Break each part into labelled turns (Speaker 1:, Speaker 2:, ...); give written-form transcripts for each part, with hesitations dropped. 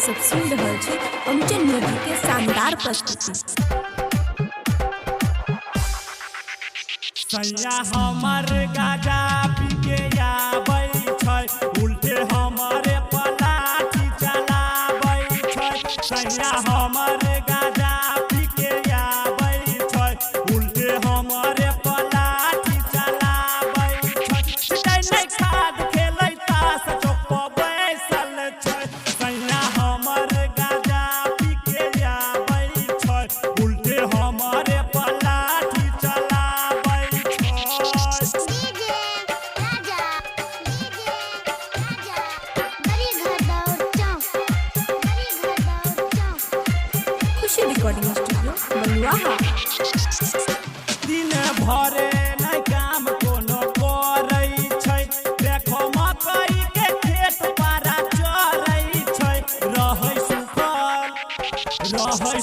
Speaker 1: सब सुन रहल छी अमजन म्यूजिक के शानदार प्रस्तुति।
Speaker 2: सैया हमर गाजा पी के आबै छै, उल्टे हमरे पलाठी चलाबै छै। सैया हमर गाजा पी के आबै छै, उल्टे हमरे पलाठी चलाबै छै। छिटै नै खाद खेलै तास चौक पर बैसल छै। सैया हमर गाजा पी के आबै छै, उल्टे हमरे पलाठी चलाबै
Speaker 1: खुशी रिकॉर्डिंग स्टूडियो बलुआहा।
Speaker 2: दिन भरे नै काम कोनो करै छै, देखो मकई के खेत पारा चरै छै। रहै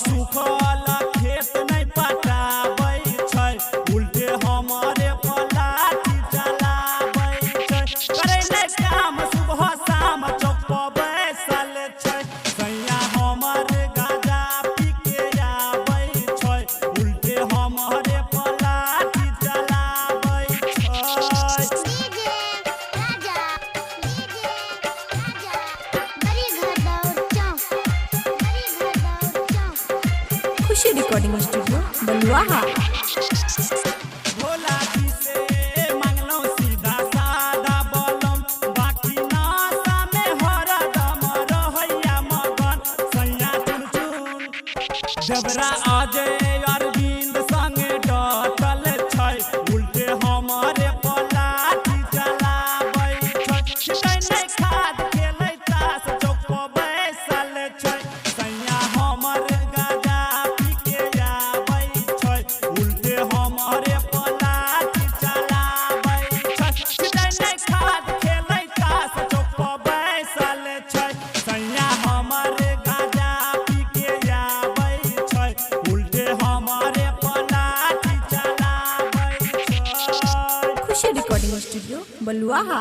Speaker 2: सुखल खेत नै पटाबै छै, उल्टे हमरे पलाठी चलाबै छै। करै नै काम सुबह शाम चौक पर बैसल छै। सैया हमर गाजा पी के आबै छै, उल्टे हमरे पलाठी चलाबै छै।
Speaker 1: खुशी रिकॉर्डिंग स्टूडियो बलुआहा।
Speaker 2: भोला जी से मांगलौ सीधा साधा बलम, बाकी नासा में हरदम रहैया मगन। सैया चुन देवरा अजय अरविंद संगे डटल छै, उल्टे हमरे पलाठी चलाबै छै। छिटै नै खाद खेलै तास चौक पर बैसल छै। सैया हमर गाजा पी के आबै छै, उल्टे हमरे पलाठी चलाबै छै। छिटै नै खाद खेलै तास चौक पर बैसल छै। सैया हमर गाजा पी के आबै छै, उल्टे हमरे पलाठी चलाबै छै।
Speaker 1: खुशी रिकॉर्डिंग स्टूडियो बलुआहा।